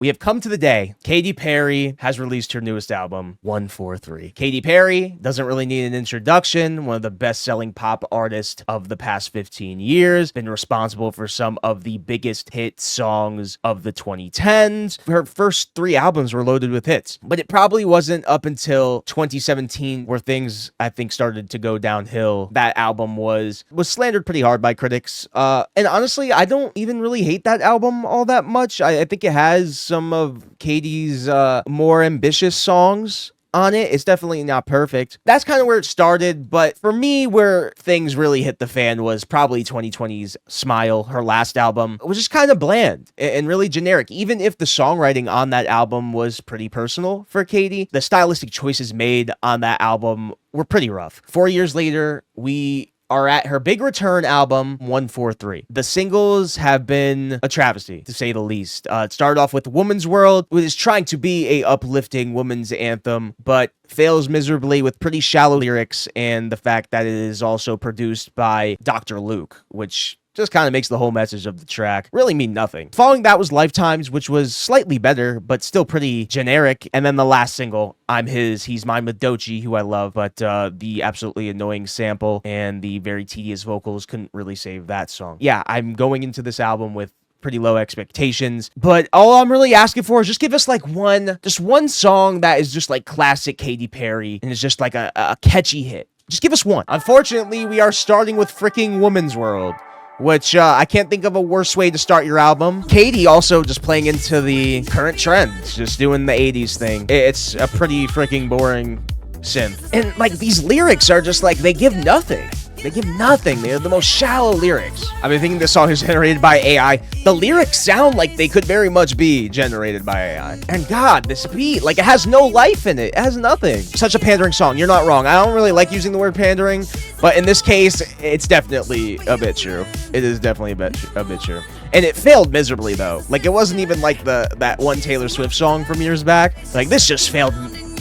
We have come to the day. Katy Perry has released her newest album, 143. Katy Perry doesn't really need an introduction. One of the best-selling pop artists of the past 15 years. Been responsible for some of the biggest hit songs of the 2010s. Her first 3 albums were loaded with hits. But it probably wasn't up until 2017 where things, I think, started to go downhill. That album was slandered pretty hard by critics. And honestly, I don't even really hate that album all that much. I think it has some of Katy's more ambitious songs on it. It's definitely not perfect. That's kind of where it started, but for me, where things really hit the fan was probably 2020's Smile, her last album. It was just kind of bland and really generic. Even if the songwriting on that album was pretty personal for Katy, the stylistic choices made on that album were pretty rough. 4 years later, we are at her big return album, 143. The singles have been a travesty, to say the least. It started off with Woman's World, which is trying to be a uplifting woman's anthem, but fails miserably with pretty shallow lyrics and the fact that it is also produced by Dr. Luke, which just kind of makes the whole message of the track really mean nothing. Following that was Lifetimes, which was slightly better, but still pretty generic. And then the last single, I'm His, He's Mine with Doechii, who I love, but the absolutely annoying sample and the very tedious vocals couldn't really save that song. Yeah, I'm going into this album with pretty low expectations, but all I'm really asking for is just give us like one song that is just like classic Katy Perry and is just like a catchy hit. Just give us one. Unfortunately, we are starting with freaking Woman's World, which I can't think of a worse way to start your album. Katy also just playing into the current trends, just doing the 80s thing. It's a pretty freaking boring synth. And like these lyrics are just like, they give nothing. They give nothing. They're the most shallow lyrics. I've been thinking this song is generated by AI. The lyrics sound like they could very much be generated by AI. And God, this beat, like it has no life in it. It has nothing. Such a pandering song. You're not wrong. I don't really like using the word pandering, but in this case, it's definitely a bit true. It is definitely a bit true. And it failed miserably though. Like it wasn't even like that one Taylor Swift song from years back. Like this just failed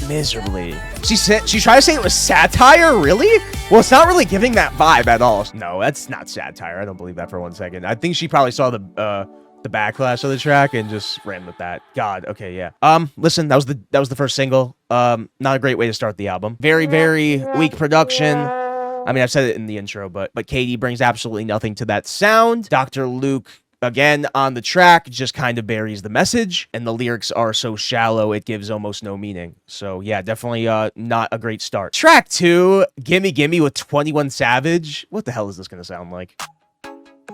miserably. She tried to say it was satire? Really? Well, it's not really giving that vibe at all. No, that's not satire. I don't believe that for 1 second. I think she probably saw the backlash of the track and just ran with that. God, okay, yeah. Listen, that was the first single. Not a great way to start the album. Very, very weak production. I mean, I've said it in the intro, but Katy brings absolutely nothing to that sound. Dr. Luke, again, on the track, just kind of buries the message, and the lyrics are so shallow, it gives almost no meaning. So, yeah, definitely not a great start. Track 2, Gimme Gimme with 21 Savage. What the hell is this going to sound like?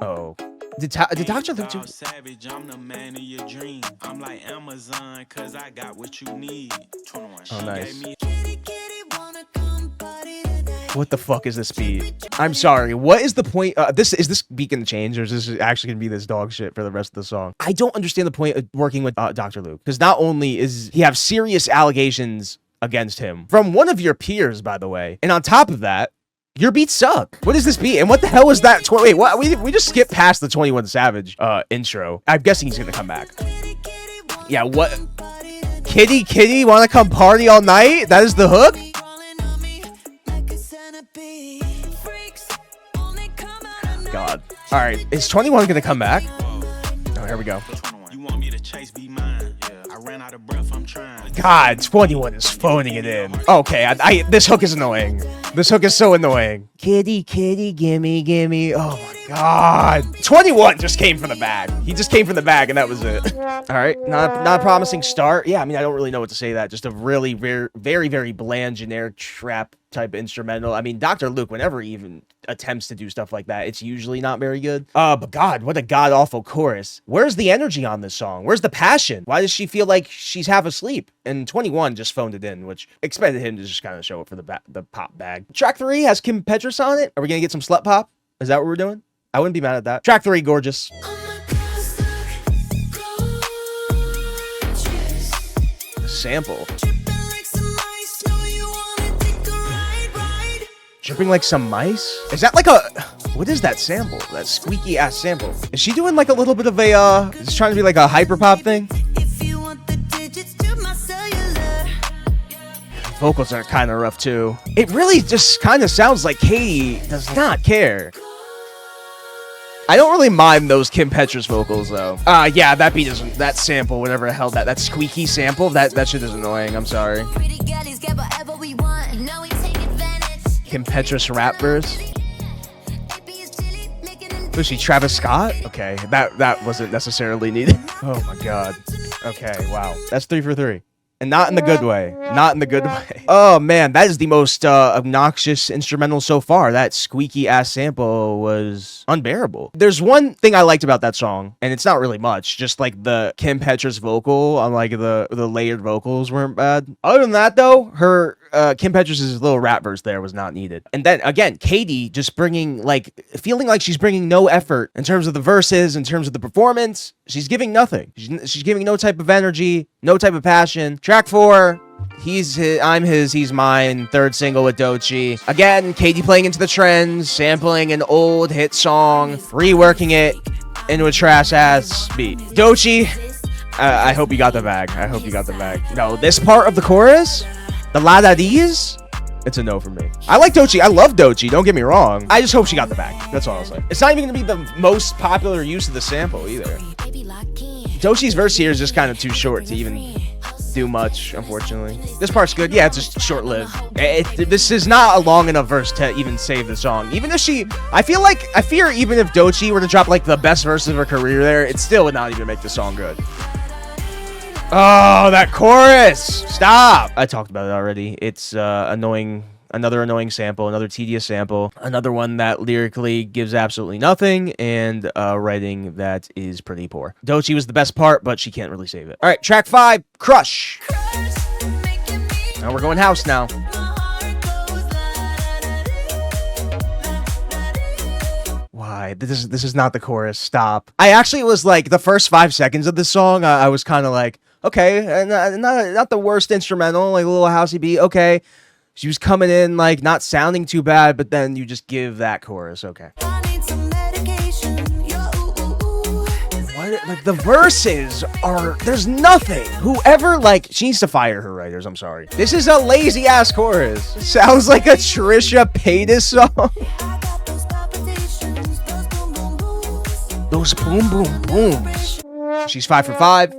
Oh. Did Dr. Luke do Savage, I'm the man of your dream. I'm like Amazon, cause I got what you need. 21. Oh, nice. What the fuck is this beat? I'm sorry. What is the point? Is this beat gonna change, or is this actually gonna be this dog shit for the rest of the song? I don't understand the point of working with Dr. Luke, because not only is he have serious allegations against him from one of your peers, by the way, and on top of that, your beats suck. What is this beat? And what the hell was that? Wait, what? We just skipped past the 21 Savage intro. I'm guessing he's gonna come back. Yeah, what? Kitty, wanna come party all night? That is the hook? God. All right, is 21 gonna come back? Oh, here we go. God, 21 is phoning it in. Okay, this hook is annoying. This hook is so annoying. Kitty, gimme. Oh my God. 21 just came from the bag. He just came from the bag and that was it. All right, not a promising start. Yeah, I mean, I don't really know what to say to that. Just a really very, very bland, generic trap type instrumental. I mean, Dr. Luke, whenever he even attempts to do stuff like that, it's usually not very good. But God, what a god-awful chorus. Where's the energy on this song? Where's the passion? Why does she feel like she's half asleep? And 21 just phoned it in, which expected him to just kind of show up for the pop bag. Track 3 has Kim Petras on it. Are we gonna get some slut pop? Is that what we're doing? I wouldn't be mad at that. Track 3, gorgeous. The sample. Dripping like some mice? Is that like what is that sample? That squeaky ass sample. Is she doing like a little bit of a, is this trying to be like a hyper pop thing? Vocals are kind of rough too. It really just kind of sounds like Katy does not care. I don't really mind those Kim Petras vocals though. Yeah, that beat isn't, that sample, whatever the hell that squeaky sample, that shit is annoying. I'm sorry. Kim Petras rap verse. Was she Travis Scott? Okay, that wasn't necessarily needed. Oh my god. Okay, wow. That's 3 for 3. And not in the good way. Not in the good way. Oh man, that is the most obnoxious instrumental so far. That squeaky ass sample was unbearable. There's one thing I liked about that song, and it's not really much. Just like the Kim Petras vocal on like the layered vocals weren't bad. Other than that though, her Kim Petras' little rap verse there was not needed. And then again, Katy just feeling like she's bringing no effort in terms of the verses, in terms of the performance. She's giving nothing. She's giving no type of energy, no type of passion. Track 4, I'm His, He's Mine, third single with Doechii. Again, Katy playing into the trends, sampling an old hit song, reworking it into a trash-ass beat. Doechii, I hope you got the bag. I hope you got the bag. No, this part of the chorus, the la-da-dees, it's a no for me. I like Doechii. I love Doechii. Don't get me wrong. I just hope she got the bag. That's all I'll say. It's not even going to be the most popular use of the sample either. Doechii's verse here is just kind of too short to even do much, unfortunately. This part's good. Yeah, it's just short-lived. This is not a long enough verse to even save the song. Even if I fear even if Doechii were to drop like the best verse of her career there, it still would not even make the song good. Oh, that chorus! Stop! I talked about it already. It's annoying. Another annoying sample, another tedious sample, another one that lyrically gives absolutely nothing, and writing that is pretty poor. Doechii was the best part, but she can't really save it. All right, track 5, Crush. Now we're going house now. Why? This is not the chorus. Stop. I actually was like, the first 5 seconds of this song, I was kind of like, okay, not the worst instrumental, like a little housey beat, okay. She was coming in, like, not sounding too bad, but then you just give that chorus, okay. What? Like, the verses are, there's nothing. Whoever, like, she needs to fire her writers, I'm sorry. This is a lazy-ass chorus. Sounds like a Trisha Paytas song. Those boom, boom, booms. She's 5 for 5.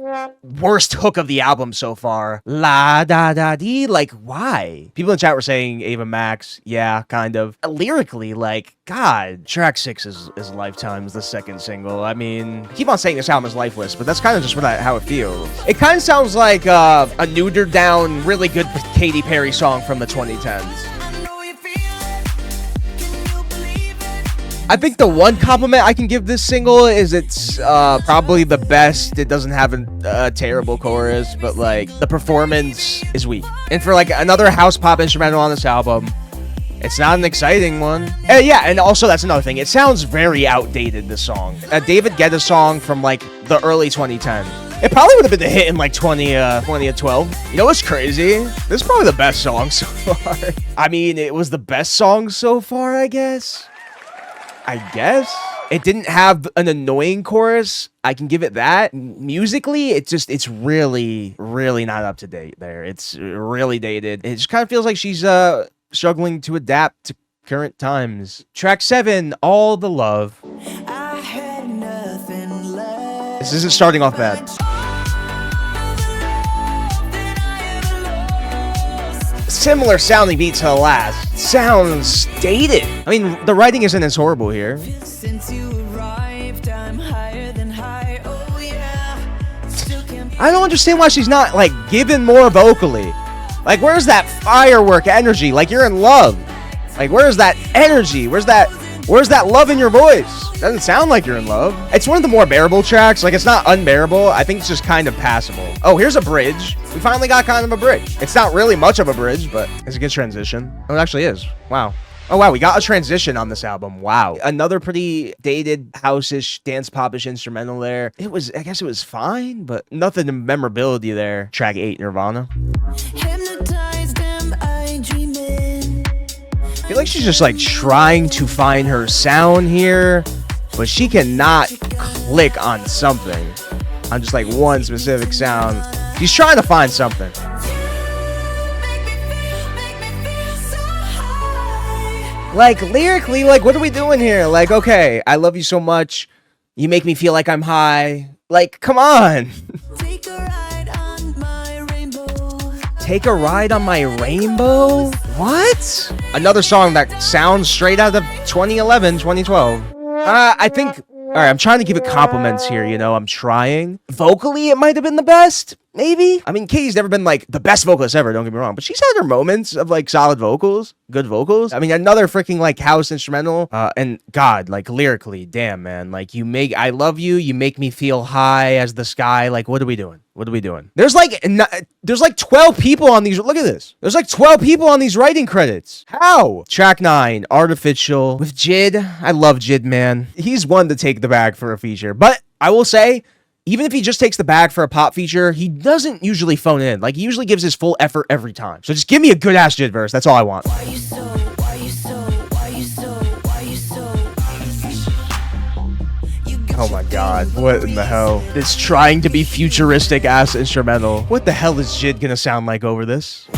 Worst hook of the album so far. La da da dee. Like, why? People in chat were saying Ava Max. Yeah, kind of. Lyrically, like, God. Track 6 is Lifetime's the second single. I mean, I keep on saying this album is lifeless, but that's kind of just how it feels. It kind of sounds like a neutered down, really good Katy Perry song from the 2010s. I think the one compliment I can give this single is it's probably the best. It doesn't have a terrible chorus, but like the performance is weak. And for like another house pop instrumental on this album, it's not an exciting one. Yeah, and also that's another thing. It sounds very outdated, this song. A David Guetta song from like the early 2010s. It probably would have been a hit in like 2012. You know what's crazy? This is probably the best song so far. I mean, it was the best song so far, I guess. It didn't have an annoying chorus. I can give it that. Musically, it's really, really not up to date there. It's really dated. It just kind of feels like she's struggling to adapt to current times. Track 7, All the Love. I had nothing left. This isn't starting off bad. Similar sounding beat to the last. Sounds dated. I mean, the writing isn't as horrible here. Since you arrived, I'm higher than high. Oh, yeah. I don't understand why she's not, like, given more vocally. Like, where's that firework energy? Like, you're in love. Like, where's that energy? Where's that love in your voice? Doesn't sound like you're in love. It's one of the more bearable tracks. Like, it's not unbearable. I think it's just kind of passable. Oh, here's a bridge. We finally got kind of a bridge. It's not really much of a bridge, but it's a good transition. Oh, it actually is. Wow. Oh, wow. We got a transition on this album. Wow. Another pretty dated house-ish, dance pop-ish instrumental there. I guess it was fine, but nothing of memorability there. Track 8, Nirvana. I feel like she's just like trying to find her sound here, but she cannot click on something, on just like one specific sound. She's trying to find something. Like, lyrically, like, what are we doing here? Like, okay, I love you so much. You make me feel like I'm high. Like, come on. Take a ride on my rainbow. Take a ride on my rainbow? What? Another song that sounds straight out of 2011, 2012. I think... All right, I'm trying to give it compliments here, you know, I'm trying. Vocally, it might have been the best, maybe? I mean, Katy's never been, like, the best vocalist ever, don't get me wrong, but she's had her moments of, like, solid vocals, good vocals. I mean, another freaking, like, house instrumental, and God, like, lyrically, damn, man, like, I love you, you make me feel high as the sky, like, what are we doing? What are we doing? There's like 12 people on these. Look at this. There's like 12 people on these writing credits. How? Track 9, Artificial with Jid. I love Jid, man. He's one to take the bag for a feature. But I will say, even if he just takes the bag for a pop feature, he doesn't usually phone it in. Like, he usually gives his full effort every time. So just give me a good ass Jid verse. That's all I want. Oh my God, what in the hell? This trying to be futuristic ass instrumental. What the hell is Jid gonna sound like over this?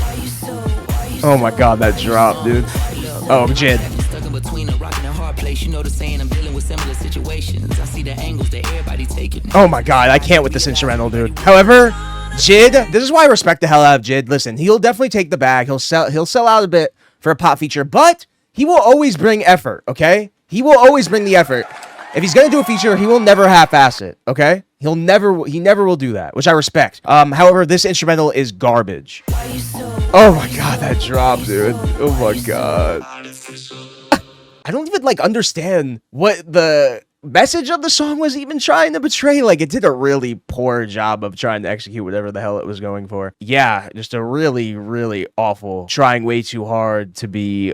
Oh my God, that drop, dude. Oh, Jid. Oh my God, I can't with this instrumental, dude. However, Jid, this is why I respect the hell out of Jid. Listen, he'll definitely take the bag. He'll sell out a bit for a pop feature, but he will always bring effort, okay? He will always bring the effort. If he's gonna do a feature, he will never half-ass it, okay? He never will do that, which I respect. However, this instrumental is garbage. Oh my God, that drop, dude. Oh my God. I don't even, like, understand what the message of the song was even trying to portray. Like, it did a really poor job of trying to execute whatever the hell it was going for. Yeah, just a really, really awful, trying way too hard to be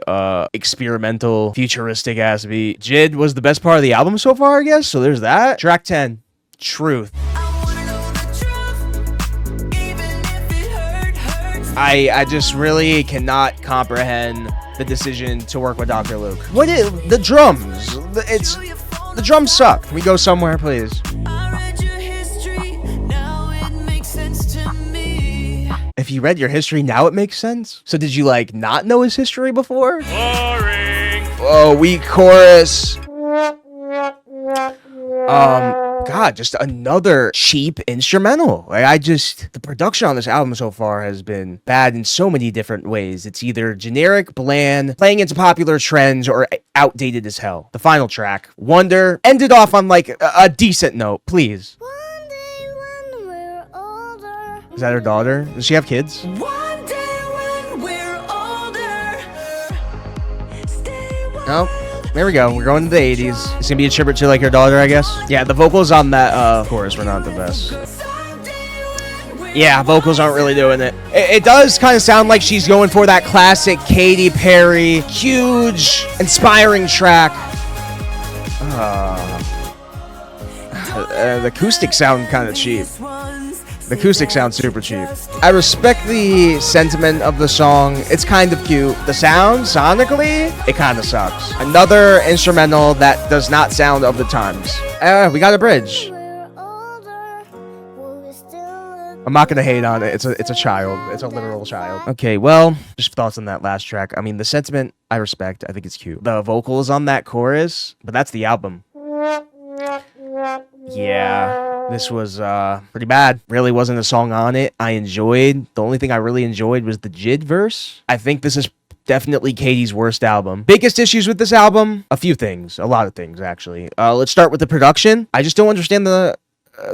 experimental, futuristic ass beat. Jid was the best part of the album so far, I guess. So there's that. Track 10, Truth. I just really cannot comprehend the decision to work with Dr. Luke. What is the drums? The drums suck. Can we go somewhere, please? If you read your history, now it makes sense. So did you, like, not know his history before? Boring. Oh, weak chorus. God, just another cheap instrumental. Like, the production on this album so far has been bad in so many different ways. It's either generic, bland, playing into popular trends, or outdated as hell. The final track, Wonder, ended off on, like, a decent note, please. One day when we're older. Is that her daughter? Does she have kids? One day when we're older. No. There we go. We're going to the 80s. It's gonna be a tribute to, like, her daughter, I guess. Yeah, the vocals on that chorus were not the best. Yeah, vocals aren't really doing it. It does kind of sound like she's going for that classic Katy Perry, huge, inspiring track. The acoustics sound kind of cheap. The acoustics sound super cheap. I respect the sentiment of the song. It's kind of cute. The sound, sonically, it kind of sucks. Another instrumental that does not sound of the times. We got a bridge. I'm not gonna hate on it. It's a child. It's a literal child. Okay, well, just thoughts on that last track. I mean, the sentiment, I respect. I think it's cute. The vocals on that chorus, but that's the album. Yeah, this was pretty bad. Really wasn't a song on it I enjoyed. The only thing I really enjoyed was the Jid verse. I think this is definitely Katy's worst album. Biggest issues with this album? A few things. A lot of things, actually. Let's start with the production. I just don't understand the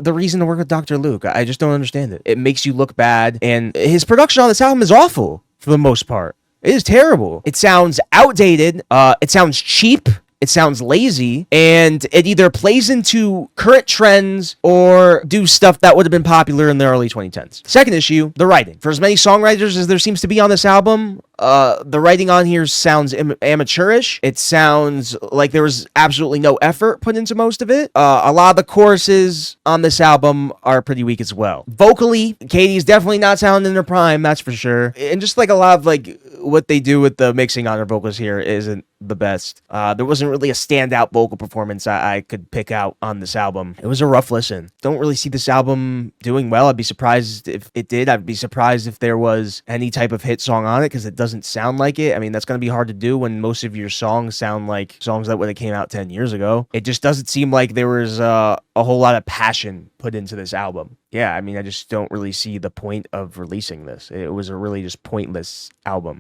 reason to work with Dr. Luke. I just don't understand it. It makes you look bad, and his production on this album is awful for the most part. It is terrible. It sounds outdated. It sounds cheap. It sounds lazy, and it either plays into current trends or do stuff that would have been popular in the early 2010s. Second issue, the writing. For as many songwriters as there seems to be on this album, the writing on here sounds amateurish. It sounds like there was absolutely no effort put into most of it. A lot of the choruses on this album are pretty weak as well. Vocally, Katy's definitely not sounding in her prime, that's for sure. And just like a lot of like what they do with the mixing on her vocals here isn't the best. There wasn't really a standout vocal performance I could pick out on this album. It was a rough listen. Don't really see this album doing well. I'd be surprised if it did. I'd be surprised if there was any type of hit song on it, because it doesn't sound like it. I mean, that's going to be hard to do when most of your songs sound like songs that would have came out 10 years ago. It just doesn't seem like there was a whole lot of passion put into this album. Yeah, I mean, I just don't really see the point of releasing this. It was a really just pointless album.